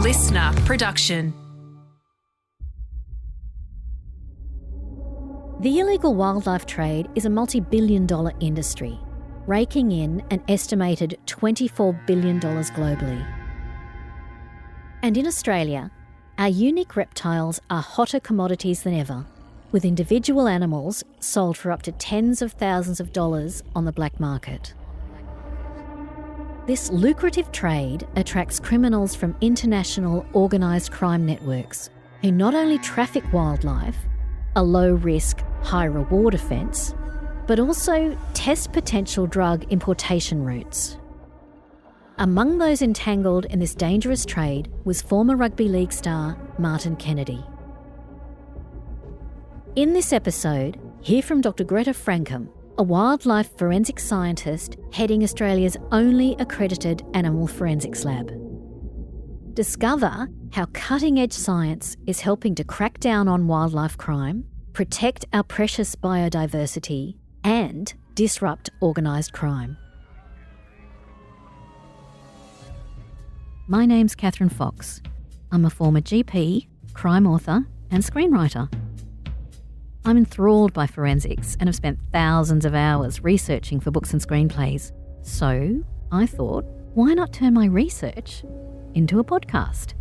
listener production. The illegal wildlife trade is a multi-billion-dollar industry, raking in an estimated $24 billion globally. And in Australia, our unique reptiles are hotter commodities than ever, with individual animals sold for up to tens of thousands of dollars on the black market. This lucrative trade attracts criminals from international organised crime networks who not only traffic wildlife, a low-risk, high-reward offence, but also test potential drug importation routes. Among those entangled in this dangerous trade was former rugby league star Martin Kennedy. In this episode, hear from Dr. Greta Frankham, a wildlife forensic scientist heading Australia's only accredited animal forensics lab. Discover how cutting-edge science is helping to crack down on wildlife crime, protect our precious biodiversity, and disrupt organised crime. My name's Kathryn Fox. I'm a former GP, crime author, and screenwriter. I'm enthralled by forensics and have spent thousands of hours researching for books and screenplays. So I thought, why not turn my research into a podcast?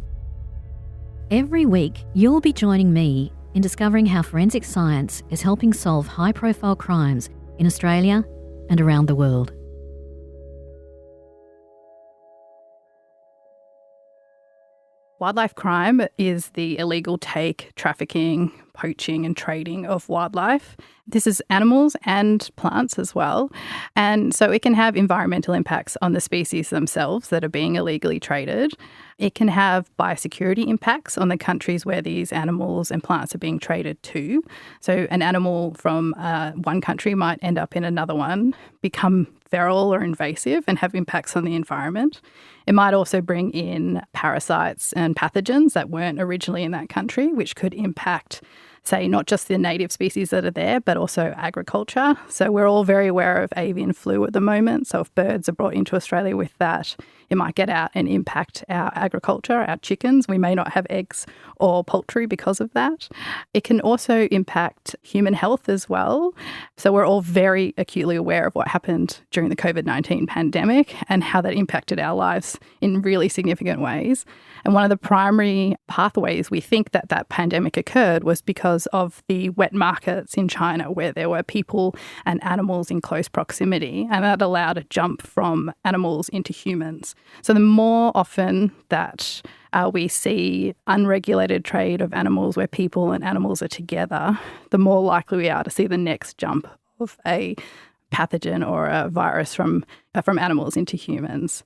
Every week, you'll be joining me in discovering how forensic science is helping solve high-profile crimes in Australia and around the world. Wildlife crime is the illegal take, trafficking, poaching and trading of wildlife. This is animals and plants as well. And so it can have environmental impacts on the species themselves that are being illegally traded. It can have biosecurity impacts on the countries where these animals and plants are being traded to. So an animal from one country might end up in another one, become feral or invasive and have impacts on the environment. It might also bring in parasites and pathogens that weren't originally in that country, which could impact, say, not just the native species that are there, but also agriculture. So we're all very aware of avian flu at the moment. So if birds are brought into Australia with that, it might get out and impact our agriculture, our chickens. We may not have eggs or poultry because of that. It can also impact human health as well. So we're all very acutely aware of what happened during the COVID-19 pandemic and how that impacted our lives in really significant ways. And one of the primary pathways we think that that pandemic occurred was because of the wet markets in China, where there were people and animals in close proximity, and that allowed a jump from animals into humans. So the more often that we see unregulated trade of animals where people and animals are together, the more likely we are to see the next jump of a pathogen or a virus from animals into humans.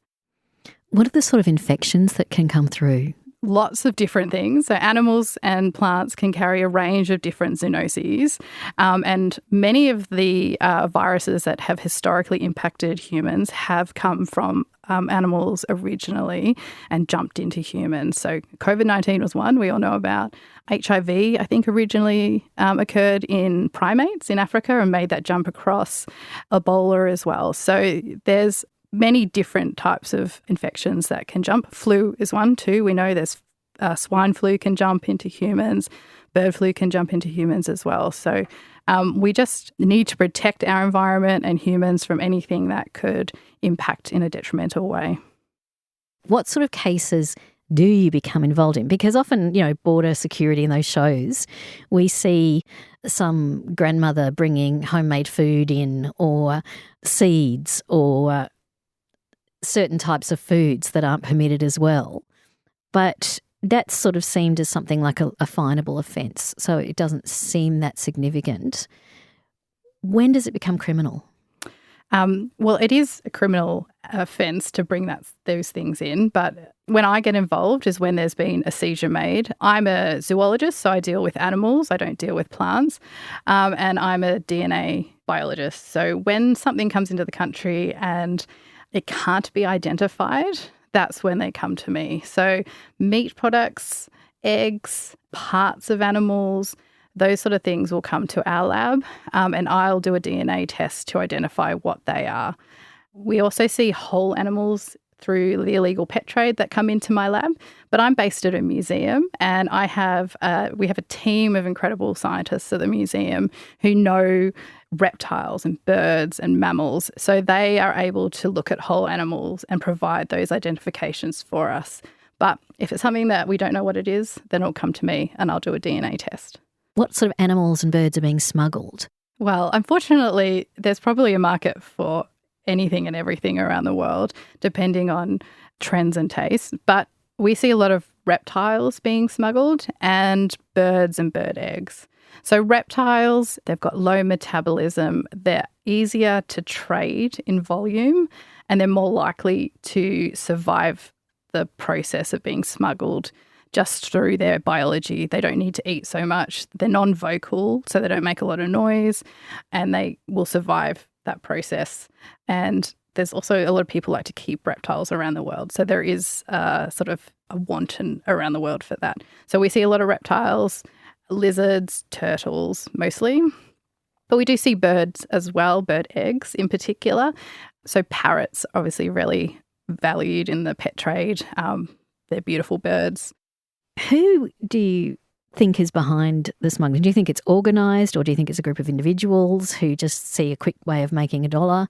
What are the sort of infections that can come through? Lots of different things. So animals and plants can carry a range of different zoonoses, and many of the viruses that have historically impacted humans have come from animals originally and jumped into humans. So COVID-19 was one we all know about. HIV, I think, originally occurred in primates in Africa and made that jump across. Ebola as well. So there's many different types of infections that can jump. Flu is one too. We know there's swine flu can jump into humans. Bird flu can jump into humans as well. So we just need to protect our environment and humans from anything that could impact in a detrimental way. What sort of cases do you become involved in? Because often, border security in those shows, we see some grandmother bringing homemade food in, or seeds, or certain types of foods that aren't permitted as well. But that's sort of seen as something like a finable offence, so it doesn't seem that significant. When does it become criminal? Well, it is a criminal offence to bring those things in, but when I get involved is when there's been a seizure made. I'm a zoologist, so I deal with animals. I don't deal with plants. And I'm a DNA biologist. So when something comes into the country and it can't be identified, that's when they come to me. So meat products, eggs, parts of animals, those sort of things will come to our lab, and I'll do a DNA test to identify what they are. We also see whole animals through the illegal pet trade that come into my lab. But I'm based at a museum, and we have a team of incredible scientists at the museum who know reptiles and birds and mammals. So they are able to look at whole animals and provide those identifications for us. But if it's something that we don't know what it is, then it'll come to me and I'll do a DNA test. What sort of animals and birds are being smuggled? Well, unfortunately, there's probably a market for anything and everything around the world, depending on trends and tastes. But we see a lot of reptiles being smuggled and bird eggs. So reptiles, they've got low metabolism. They're easier to trade in volume, and they're more likely to survive the process of being smuggled just through their biology. They don't need to eat so much. They're non-vocal, so they don't make a lot of noise, and they will survive that process. And there's also a lot of people like to keep reptiles around the world. So there is sort of a wanton around the world for that. So we see a lot of reptiles, lizards, turtles mostly. But we do see birds as well, bird eggs in particular. So parrots, obviously really valued in the pet trade. They're beautiful birds. Who do you think is behind the smuggling? Do you think it's organised, or do you think it's a group of individuals who just see a quick way of making $1?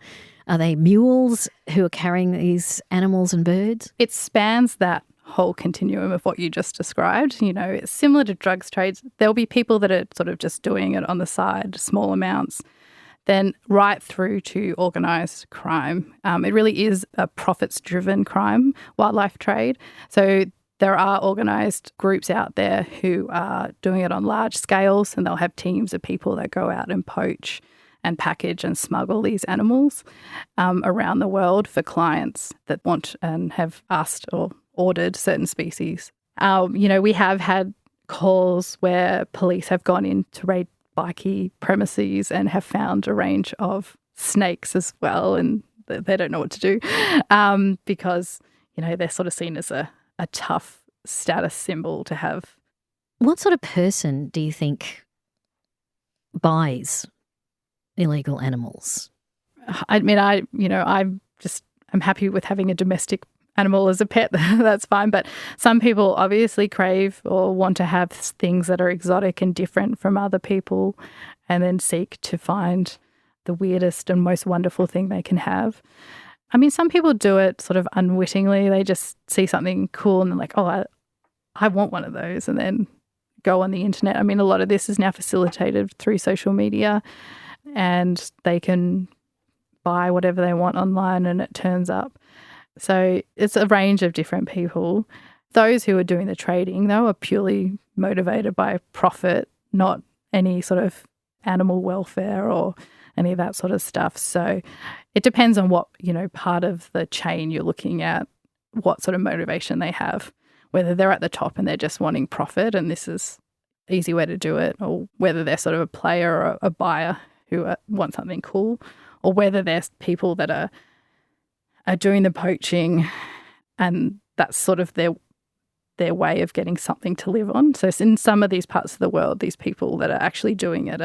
Are they mules who are carrying these animals and birds? It spans that whole continuum of what you just described. You know, it's similar to drugs trades. There'll be people that are sort of just doing it on the side, small amounts, then right through to organised crime. It really is a profits-driven crime, wildlife trade. So there are organised groups out there who are doing it on large scales, and they'll have teams of people that go out and poach and package and smuggle these animals around the world for clients that want and have asked or ordered certain species. We have had calls where police have gone in to raid bikie premises and have found a range of snakes as well, and they don't know what to do because, they're sort of seen as a tough status symbol to have. What sort of person do you think buys illegal animals? I mean, I'm happy with having a domestic animal as a pet. That's fine. But some people obviously crave or want to have things that are exotic and different from other people, and then seek to find the weirdest and most wonderful thing they can have. I mean, some people do it sort of unwittingly. They just see something cool and they're like, oh, I want one of those, and then go on the internet. I mean, a lot of this is now facilitated through social media, and they can buy whatever they want online and it turns up. So it's a range of different people. Those who are doing the trading, though, are purely motivated by profit, not any sort of animal welfare or any of that sort of stuff. So it depends on what, part of the chain you're looking at, what sort of motivation they have, whether they're at the top and they're just wanting profit and this is an easy way to do it, or whether they're sort of a player or a buyer who want something cool, or whether there's people that are doing the poaching and that's sort of their way of getting something to live on. So in some of these parts of the world, these people that are actually doing it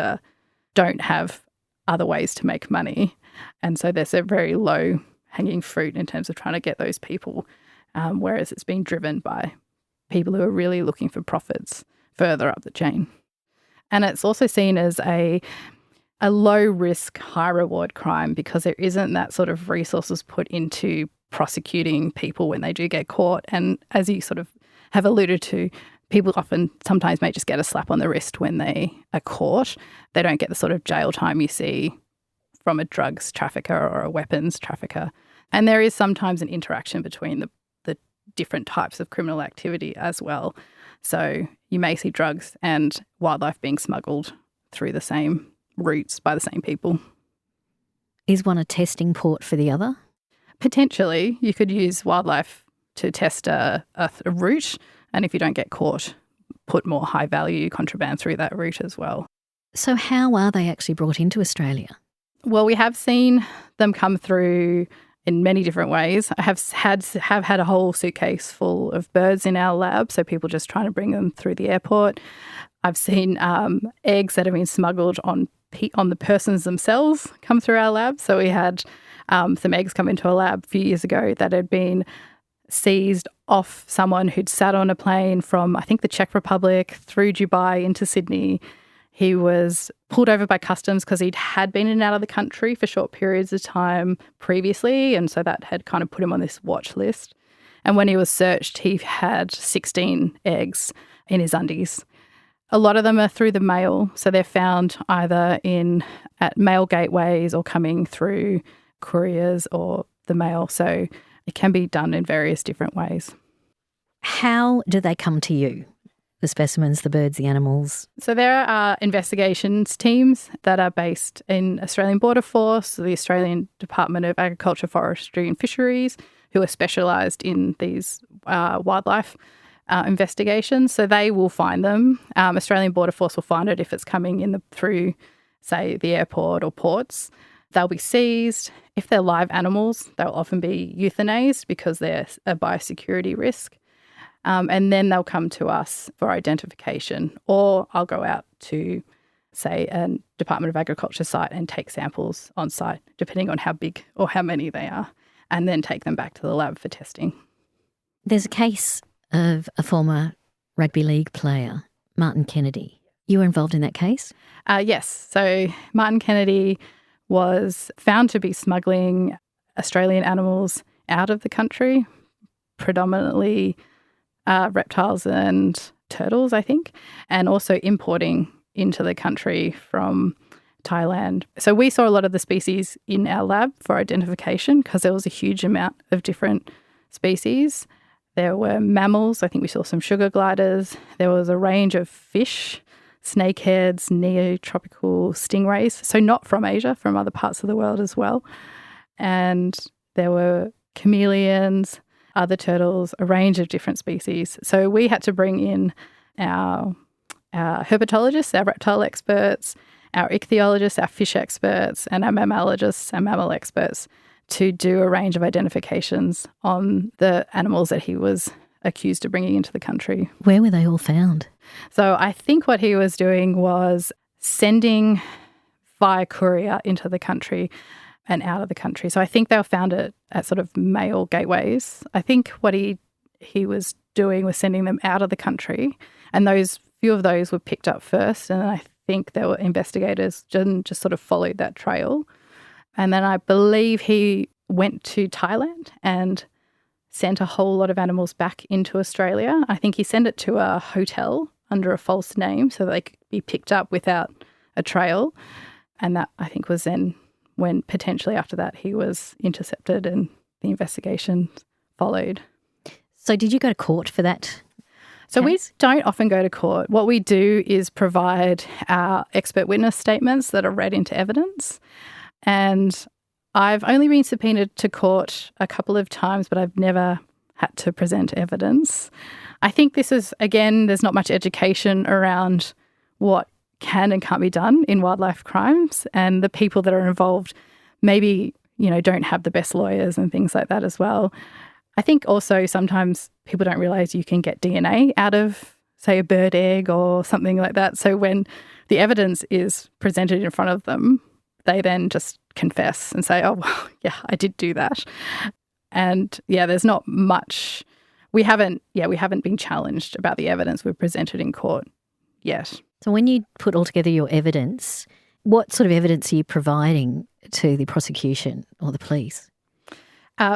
don't have other ways to make money. And so there's a very low hanging fruit in terms of trying to get those people, whereas it's being driven by people who are really looking for profits further up the chain. And it's also seen as a low risk, high reward crime because there isn't that sort of resources put into prosecuting people when they do get caught. And as you sort of have alluded to, people sometimes may just get a slap on the wrist when they are caught. They don't get the sort of jail time you see from a drugs trafficker or a weapons trafficker. And there is sometimes an interaction between the different types of criminal activity as well. So you may see drugs and wildlife being smuggled through the same routes by the same people. Is one a testing port for the other? Potentially. You could use wildlife to test a route, and if you don't get caught, put more high value contraband through that route as well. So how are they actually brought into Australia? Well, we have seen them come through in many different ways. I have had a whole suitcase full of birds in our lab, so people just trying to bring them through the airport. I've seen eggs that have been smuggled on the persons themselves come through our lab. So we had some eggs come into a lab a few years ago that had been seized off someone who'd sat on a plane from, I think, the Czech Republic through Dubai into Sydney. He was pulled over by customs because had been in and out of the country for short periods of time previously, and so that had kind of put him on this watch list. And when he was searched, he had 16 eggs in his undies. A lot of them are through the mail, so they're found either at mail gateways or coming through couriers or the mail. So it can be done in various different ways. How do they come to you? The specimens, the birds, the animals? So there are investigations teams that are based in Australian Border Force, the Australian Department of Agriculture, Forestry and Fisheries, who are specialised in these wildlife investigations. So they will find them. Australian Border Force will find it if it's coming in through, say, the airport or ports. They'll be seized. If they're live animals, they'll often be euthanized because they're a biosecurity risk. And then they'll come to us for identification, or I'll go out to, say, a Department of Agriculture site and take samples on site, depending on how big or how many they are, and then take them back to the lab for testing. There's a case of a former rugby league player, Martin Kennedy. You were involved in that case? Yes. So Martin Kennedy was found to be smuggling Australian animals out of the country, predominantly reptiles and turtles, I think, and also importing into the country from Thailand. So we saw a lot of the species in our lab for identification because there was a huge amount of different species. There were mammals. I think we saw some sugar gliders. There was a range of fish, snakeheads, neotropical stingrays. So not from Asia, from other parts of the world as well. And there were chameleons, other turtles, a range of different species. So we had to bring in our herpetologists, our reptile experts, our ichthyologists, our fish experts, and our mammalogists, our mammal experts, to do a range of identifications on the animals that he was accused of bringing into the country. Where were they all found? So I think what he was doing was sending via courier into the country and out of the country. So I think they were found at sort of mail gateways. I think what he was doing was sending them out of the country, and few of those were picked up first, and I think there were investigators just sort of followed that trail. And then I believe he went to Thailand and sent a whole lot of animals back into Australia. I think he sent it to a hotel under a false name so that they could be picked up without a trail. And that, I think, was then when potentially after that he was intercepted and the investigation followed. So did you go to court for that? So we don't often go to court. What we do is provide our expert witness statements that are read into evidence. And I've only been subpoenaed to court a couple of times, but I've never had to present evidence. I think this is, again, there's not much education around what can and can't be done in wildlife crimes, and the people that are involved maybe, don't have the best lawyers and things like that as well. I think also sometimes people don't realise you can get DNA out of, say, a bird egg or something like that. So when the evidence is presented in front of them, they then just confess and say, oh, well, yeah, I did do that. And there's not much. We haven't been challenged about the evidence we've presented in court yet. So when you put all together your evidence, what sort of evidence are you providing to the prosecution or the police?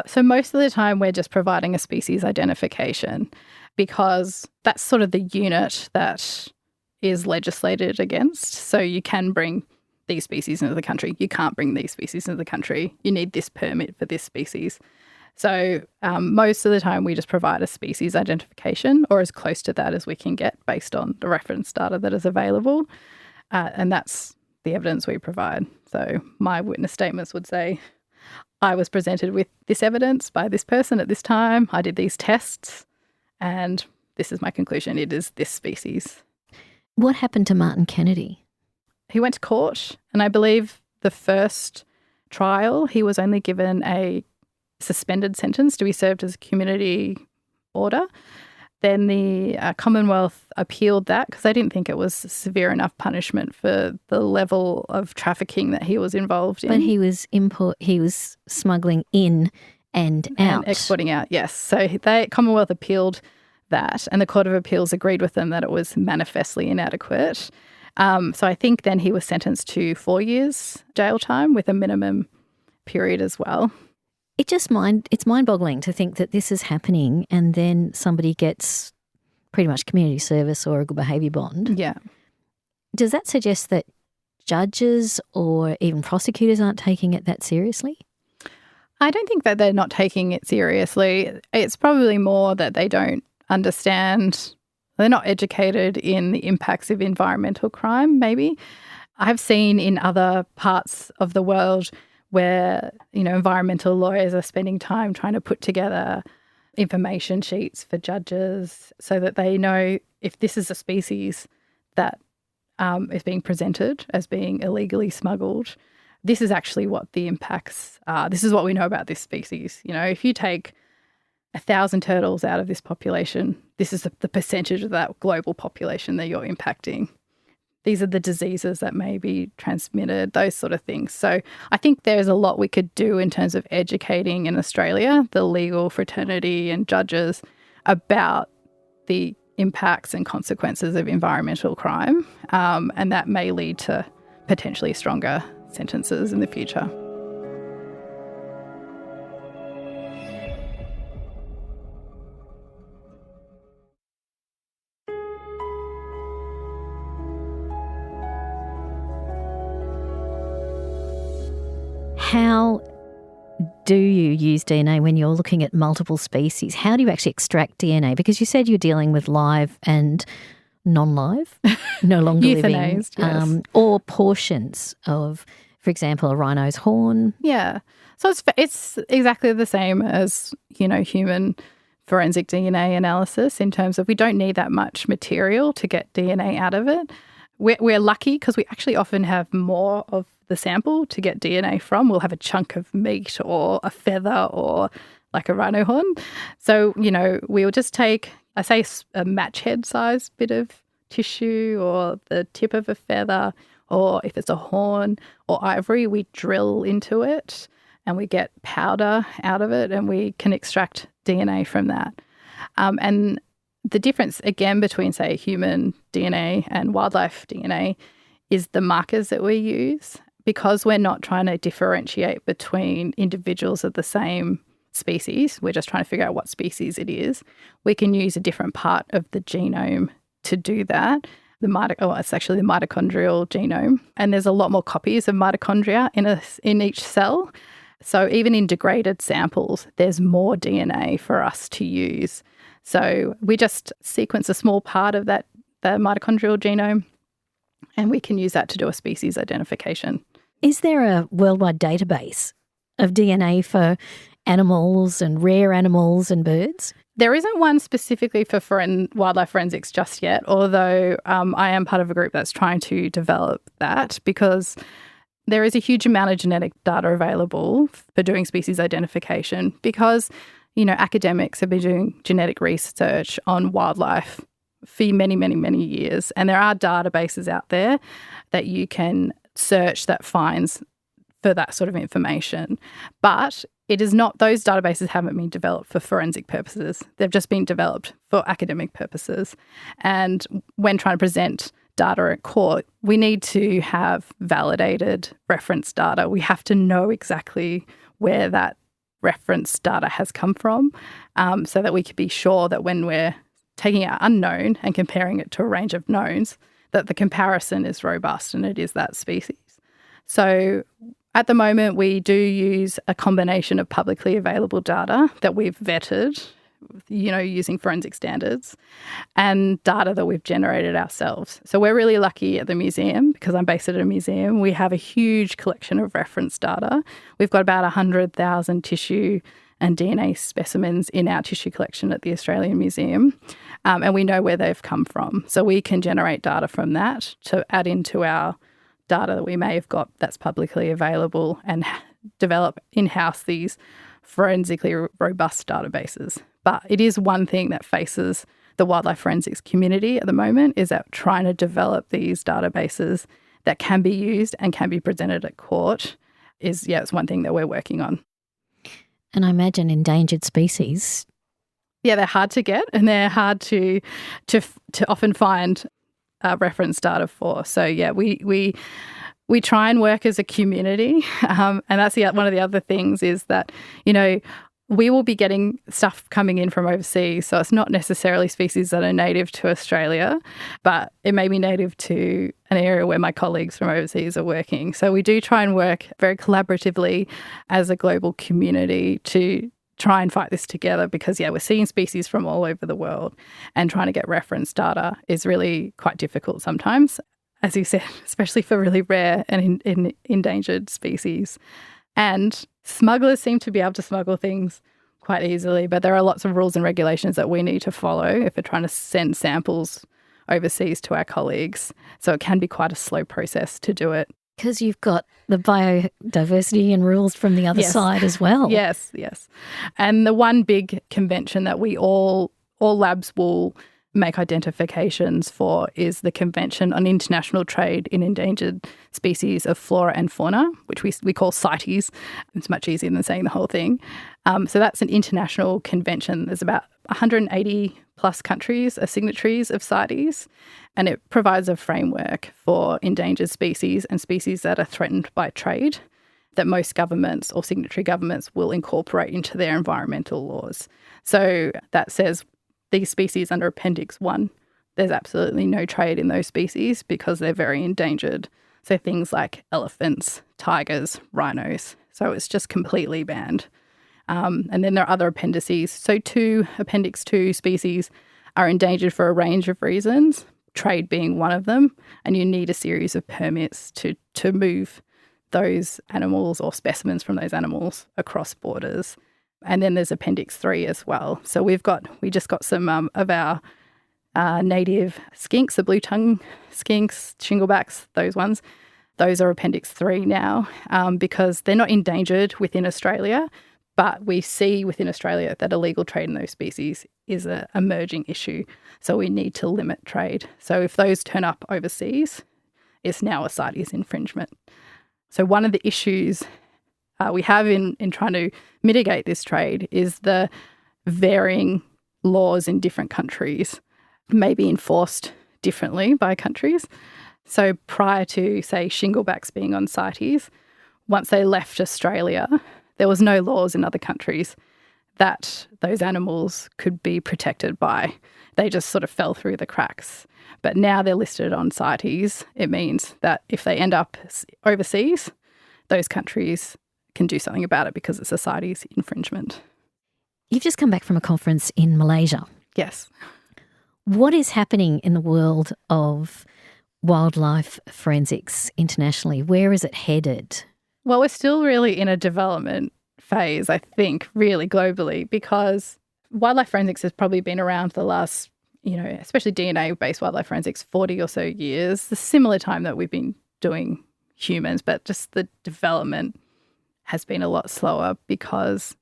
So most of the time we're just providing a species identification because that's sort of the unit that is legislated against. So you can bring these species into the country. You can't bring these species into the country. You need this permit for this species. So most of the time we just provide a species identification, or as close to that as we can get based on the reference data that is available. And that's the evidence we provide. So my witness statements would say, I was presented with this evidence by this person at this time. I did these tests, and this is my conclusion. It is this species. What happened to Martin Kennedy? He went to court, and I believe the first trial, he was only given a suspended sentence to be served as a community order. Then the Commonwealth appealed that because they didn't think it was severe enough punishment for the level of trafficking that he was involved in. But he was smuggling in and out. And exporting out, yes. So Commonwealth appealed that, and the Court of Appeals agreed with them that it was manifestly inadequate. So I think then he was sentenced to 4 years jail time with a minimum period as well. It's mind-boggling to think that this is happening and then somebody gets pretty much community service or a good behaviour bond. Yeah. Does that suggest that judges or even prosecutors aren't taking it that seriously? I don't think that they're not taking it seriously. It's probably more that they don't understand, they're not educated in the impacts of environmental crime, maybe. I've seen in other parts of the world where, environmental lawyers are spending time trying to put together information sheets for judges so that they know if this is a species that is being presented as being illegally smuggled, this is actually what the impacts are. This is what we know about this species. If you take 1,000 turtles out of this population, this is the percentage of that global population that you're impacting. These are the diseases that may be transmitted, those sort of things. So I think there's a lot we could do in terms of educating in Australia, the legal fraternity and judges, about the impacts and consequences of environmental crime. And that may lead to potentially stronger sentences in the future. How do you use DNA when you're looking at multiple species? How do you actually extract DNA? Because you said you're dealing with live and non-live, no longer living, yes. Or portions of, for example, a rhino's horn. Yeah. So it's exactly the same as, human forensic DNA analysis in terms of we don't need that much material to get DNA out of it. We're lucky because we actually often have more of the sample to get DNA from. We'll have a chunk of meat or a feather or like a rhino horn. So, we'll just take, I say a match head size bit of tissue or the tip of a feather, or if it's a horn or ivory, we drill into it and we get powder out of it and we can extract DNA from that. And the difference, again, between, say, human DNA and wildlife DNA is the markers that we use. Because we're not trying to differentiate between individuals of the same species, we're just trying to figure out what species it is, we can use a different part of the genome to do that. It's actually the mitochondrial genome. And there's a lot more copies of mitochondria in each cell. So even in degraded samples, there's more DNA for us to use. So we just sequence a small part of the mitochondrial genome, and we can use that to do a species identification. Is there a worldwide database of DNA for animals and rare animals and birds? There isn't one specifically for wildlife forensics just yet, although I am part of a group that's trying to develop that because there is a huge amount of genetic data available for doing species identification because, academics have been doing genetic research on wildlife for many, many, many years. And there are databases out there that you can search that finds for that sort of information. But it is not, those databases haven't been developed for forensic purposes. They've just been developed for academic purposes. And when trying to present data at court, we need to have validated reference data. We have to know exactly where that reference data has come from so that we can be sure that when we're taking our unknown and comparing it to a range of knowns, that the comparison is robust and it is that species. So at the moment, we do use a combination of publicly available data that we've vetted, using forensic standards, and data that we've generated ourselves. So we're really lucky at the museum, because I'm based at a museum, we have a huge collection of reference data. We've got about 100,000 tissue and DNA specimens in our tissue collection at the Australian Museum, and we know where they've come from. So we can generate data from that to add into our data that we may have got that's publicly available and develop in-house these forensically robust databases. But it is one thing that faces the wildlife forensics community at the moment is at trying to develop these databases that can be used and can be presented at court it's one thing that we're working on. And I imagine endangered species. Yeah, they're hard to get and they're hard to often find reference data for. So yeah, we try and work as a community, and that's one of the other things is that we will be getting stuff coming in from overseas. So it's not necessarily species that are native to Australia, but it may be native to an area where my colleagues from overseas are working. So we do try and work very collaboratively as a global community to try and fight this together because, we're seeing species from all over the world and trying to get reference data is really quite difficult sometimes, as you said, especially for really rare and endangered species. And smugglers seem to be able to smuggle things quite easily, but there are lots of rules and regulations that we need to follow if we're trying to send samples overseas to our colleagues. So it can be quite a slow process to do it. Because you've got the biodiversity and rules from the other side as well. Yes. And the one big convention that we all labs will make identifications for is the Convention on International Trade in Endangered Species of Flora and Fauna, which we call CITES. It's much easier than saying the whole thing. So that's an international convention. There's about 180 plus countries are signatories of CITES, and it provides a framework for endangered species and species that are threatened by trade that most governments or signatory governments will incorporate into their environmental laws. So that says these species under Appendix 1, there's absolutely no trade in those species because they're very endangered. So things like elephants, tigers, rhinos. So it's just completely banned. And then there are other appendices. So Appendix 2 species are endangered for a range of reasons, trade being one of them, and you need a series of permits to move those animals or specimens from those animals across borders. And then there's Appendix 3 as well. So we just got some of our native skinks, the blue-tongue skinks, shinglebacks, those ones. Those are Appendix 3 now because they're not endangered within Australia, but we see within Australia that illegal trade in those species is an emerging issue. So we need to limit trade. So if those turn up overseas, it's now a CITES infringement. So one of the issues we have in trying to mitigate this trade is the varying laws in different countries may be enforced differently by countries. So prior to, say, shinglebacks being on CITES, once they left Australia, there was no laws in other countries that those animals could be protected by. They just sort of fell through the cracks. But now they're listed on CITES. It means that if they end up overseas, those countries can do something about it because it's a CITES infringement. You've just come back from a conference in Malaysia. Yes. What is happening in the world of wildlife forensics internationally? Where is it headed? Well, we're still really in a development phase, I think, really globally, because wildlife forensics has probably been around for the last, especially DNA-based wildlife forensics, 40 or so years, the similar time that we've been doing humans, but just the development has been a lot slower because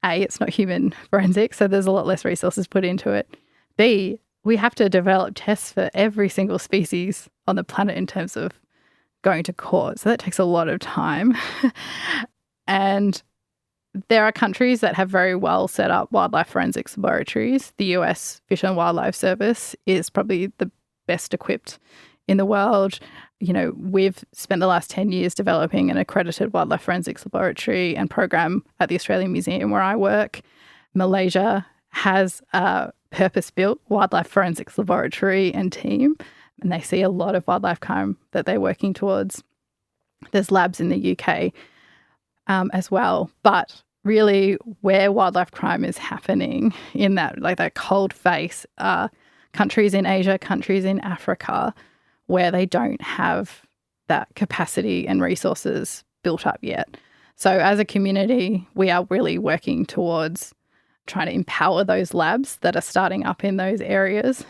A, it's not human forensics, so there's a lot less resources put into it. B, we have to develop tests for every single species on the planet in terms of going to court. So that takes a lot of time. And there are countries that have very well set up wildlife forensics laboratories. The US Fish and Wildlife Service is probably the best equipped in the world. We've spent the last 10 years developing an accredited wildlife forensics laboratory and program at the Australian Museum where I work. Malaysia has a purpose-built wildlife forensics laboratory and team, and they see a lot of wildlife crime that they're working towards. There's labs in the UK as well, but really where wildlife crime is happening in that cold face are countries in Asia, countries in Africa, where they don't have that capacity and resources built up yet. So as a community, we are really working towards trying to empower those labs that are starting up in those areas,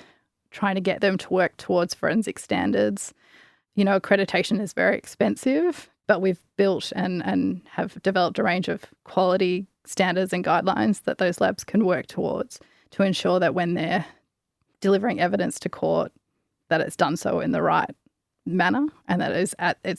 trying to get them to work towards forensic standards. Accreditation is very expensive, but we've built and have developed a range of quality standards and guidelines that those labs can work towards to ensure that when they're delivering evidence to court that it's done so in the right manner and that it's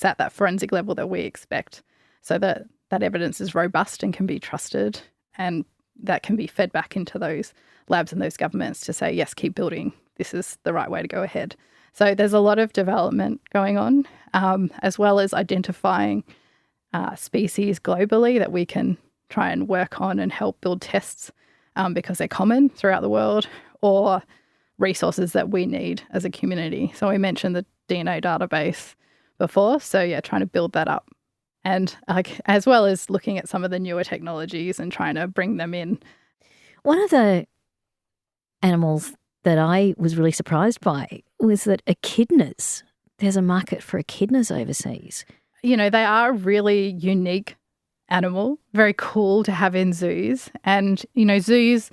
at that forensic level that we expect, so that that evidence is robust and can be trusted, and that can be fed back into those labs and those governments to say, yes, keep building. This is the right way to go ahead. So there's a lot of development going on, as well as identifying species globally that we can try and work on and help build tests because they're common throughout the world, or resources that we need as a community. So we mentioned the DNA database before. So yeah, trying to build that up. And as well as looking at some of the newer technologies and trying to bring them in. One of the animals that I was really surprised by was that echidnas, there's a market for echidnas overseas. You know, they are a really unique animal, very cool to have in zoos. And, you know, zoos,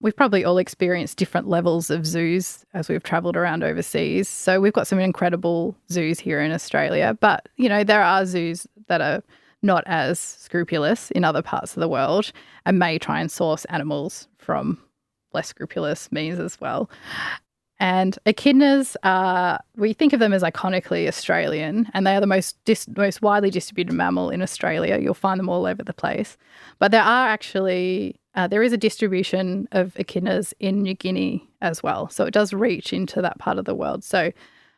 we've probably all experienced different levels of zoos as we've travelled around overseas. So we've got some incredible zoos here in Australia. But, you know, there are zoos that are not as scrupulous in other parts of the world and may try and source animals from less scrupulous means as well. And echidnas, we think of them as iconically Australian, and they are the most widely distributed mammal in Australia. You'll find them all over the place. But there are actually, there is a distribution of echidnas in New Guinea as well. So it does reach into that part of the world. So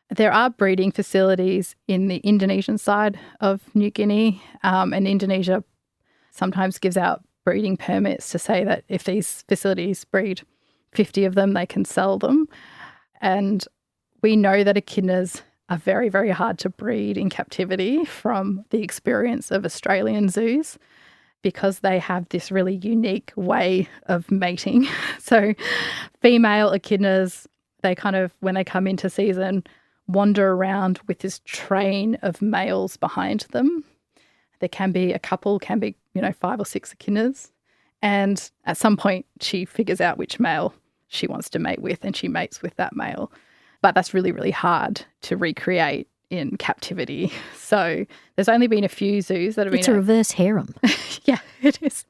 there are breeding facilities in the Indonesian side of New Guinea, and Indonesia sometimes gives out breeding permits to say that if these facilities breed 50 of them, they can sell them. And we know that echidnas are very, very hard to breed in captivity from the experience of Australian zoos, because they have this really unique way of mating. So female echidnas, they kind of, when they come into season, wander around with this train of males behind them. There can be a couple, can be, 5 or 6 echidnas. And at some point, she figures out which male she wants to mate with, and she mates with that male. But that's really, really hard to recreate in captivity. So there's only been a few zoos that have been... It's a reverse harem. Yeah, it is.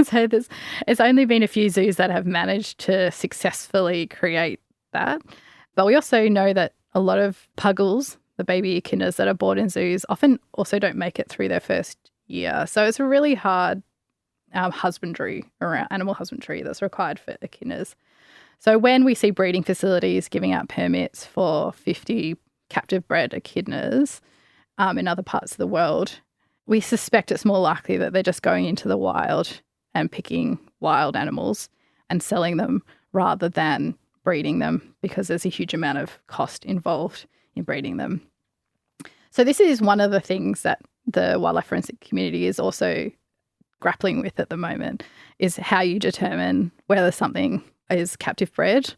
So it's only been a few zoos that have managed to successfully create that. But we also know that a lot of puggles, the baby echidnas that are bought in zoos, often also don't make it through their first year. So it's a really hard husbandry, around animal husbandry, that's required for echidnas. So when we see breeding facilities giving out permits for 50 captive bred echidnas in other parts of the world, we suspect it's more likely that they're just going into the wild and picking wild animals and selling them rather than breeding them, because there's a huge amount of cost involved in breeding them. So this is one of the things that the wildlife forensic community is also grappling with at the moment, is how you determine whether something is captive bred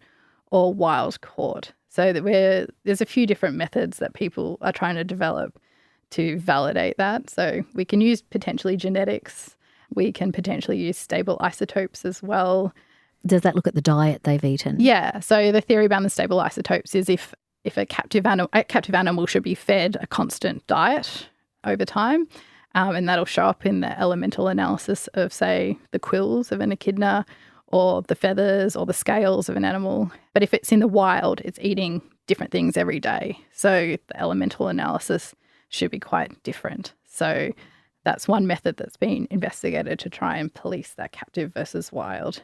or wild caught. So that there's a few different methods that people are trying to develop to validate that. So we can use potentially genetics. We can potentially use stable isotopes as well. Does that look at the diet they've eaten? Yeah. So the theory behind the stable isotopes is if a captive animal should be fed a constant diet over time, and that'll show up in the elemental analysis of, say, the quills of an echidna or the feathers or the scales of an animal. But if it's in the wild, it's eating different things every day. So the elemental analysis should be quite different. So that's one method that's been investigated to try and police that captive versus wild.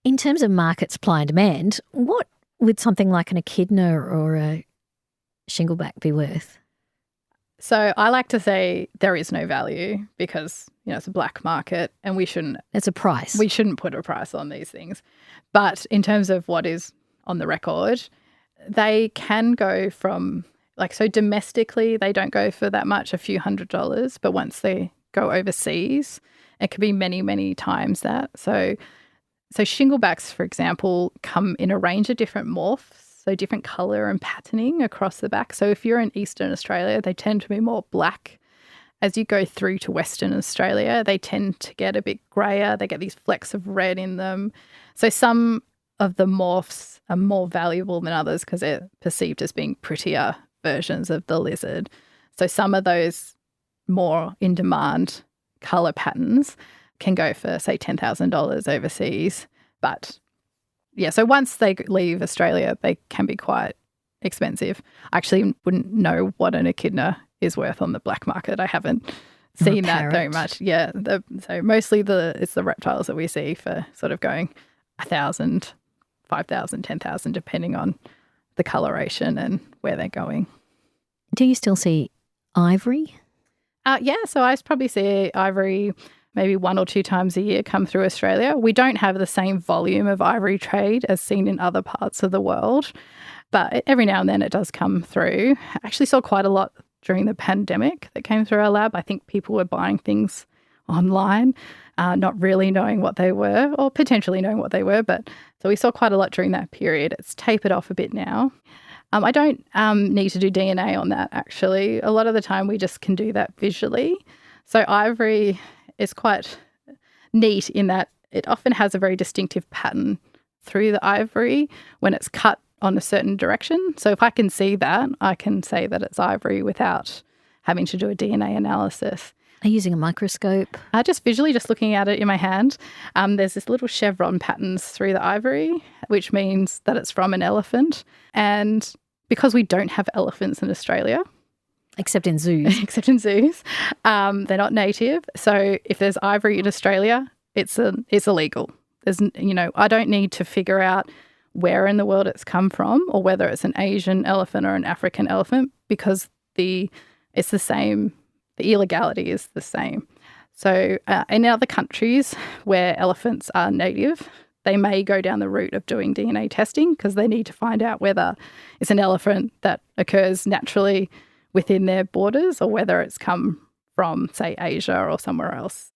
In terms of market supply and demand, what would something like an echidna or a shingleback be worth? So I like to say there is no value because, it's a black market and we shouldn't... It's a price. We shouldn't put a price on these things. But in terms of what is on the record, they can go from... so domestically, they don't go for that much, a few $100s. But once they go overseas, it could be many, many times that. So shinglebacks, for example, come in a range of different morphs, so different colour and patterning across the back. So if you're in Eastern Australia, they tend to be more black. As you go through to Western Australia, they tend to get a bit greyer. They get these flecks of red in them. So some of the morphs are more valuable than others because they're perceived as being prettier versions of the lizard. So some of those more in-demand colour patterns can go for, say, $10,000 overseas. But So once they leave Australia, they can be quite expensive. I actually wouldn't know what an echidna is worth on the black market. I haven't seen that very much. Yeah. So mostly it's the reptiles that we see for sort of going 1,000, 5,000, 10,000, depending on the coloration and where they're going. Do you still see ivory? So I probably see ivory maybe 1 or 2 times a year come through Australia. We don't have the same volume of ivory trade as seen in other parts of the world, but every now and then it does come through. I actually saw quite a lot during the pandemic that came through our lab. I think people were buying things online, not really knowing what they were or potentially knowing what they were. But so we saw quite a lot during that period. It's tapered off a bit now. I don't need to do DNA on that, actually. A lot of the time we just can do that visually. So ivory is quite neat in that it often has a very distinctive pattern through the ivory when it's cut on a certain direction. So if I can see that, I can say that it's ivory without having to do a DNA analysis. Are you using a microscope? Just visually, just looking at it in my hand. There's this little chevron patterns through the ivory, which means that it's from an elephant. And because we don't have elephants in Australia, Except in zoos. they're not native. So if there's ivory in Australia, it's illegal. I don't need to figure out where in the world it's come from or whether it's an Asian elephant or an African elephant because it's the same. The illegality is the same. So in other countries where elephants are native, they may go down the route of doing DNA testing because they need to find out whether it's an elephant that occurs naturally within their borders or whether it's come from, say, Asia or somewhere else.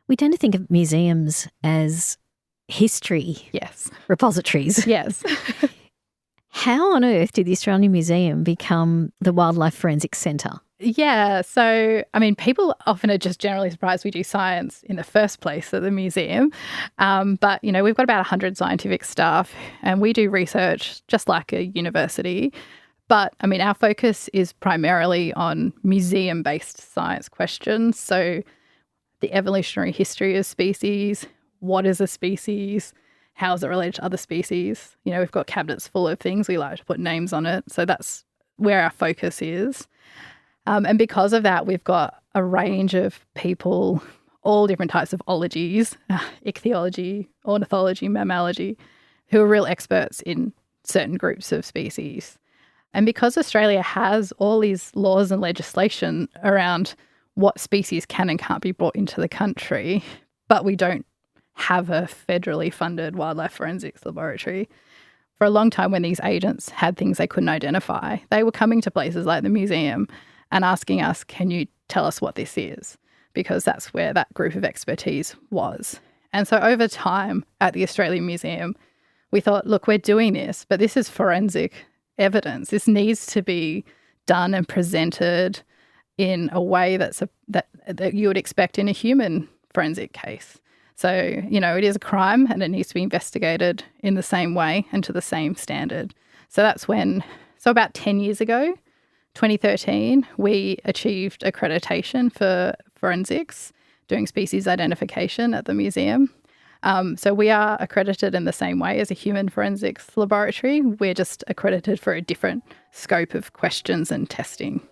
We tend to think of museums as history repositories. Yes. How on earth did the Australian Museum become the Wildlife Forensics Centre? Yeah, so, people often are just generally surprised we do science in the first place at the museum. But, we've got about 100 scientific staff and we do research just like a university. But, our focus is primarily on museum-based science questions. So the evolutionary history of species, what is a species, how is it related to other species? We've got cabinets full of things. We like to put names on it. So that's where our focus is. And because of that, we've got a range of people, all different types of ologies, ichthyology, ornithology, mammalogy, who are real experts in certain groups of species. And because Australia has all these laws and legislation around what species can and can't be brought into the country, but we don't have a federally funded wildlife forensics laboratory. For a long time when these agents had things they couldn't identify, they were coming to places like the museum and asking us, can you tell us what this is? Because that's where that group of expertise was. And so over time at the Australian Museum, we thought, look, we're doing this, but this is forensic evidence. This needs to be done and presented in a way that you would expect in a human forensic case. So, it is a crime and it needs to be investigated in the same way and to the same standard. So about 10 years ago, 2013, we achieved accreditation for forensics, doing species identification at the museum. So we are accredited in the same way as a human forensics laboratory. We're just accredited for a different scope of questions and testing.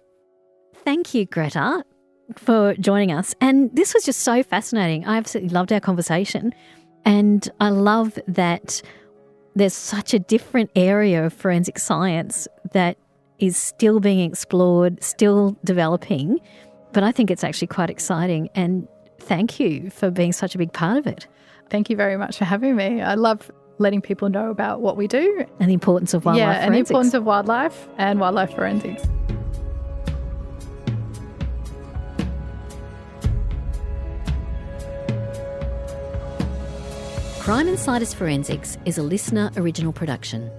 Thank you, Greta, for joining us. And this was just so fascinating. I absolutely loved our conversation. And I love that there's such a different area of forensic science that is still being explored, still developing. But I think it's actually quite exciting. And thank you for being such a big part of it. Thank you very much for having me. I love letting people know about what we do. And the importance of wildlife forensics. And the importance of wildlife and wildlife forensics. Crime Insiders Forensics is a listener original production.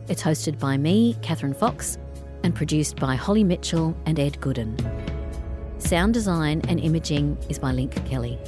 It's hosted by me, Kathryn Fox, and produced by Holly Mitchell and Ed Gooden. Sound design and imaging is by Link Kelly.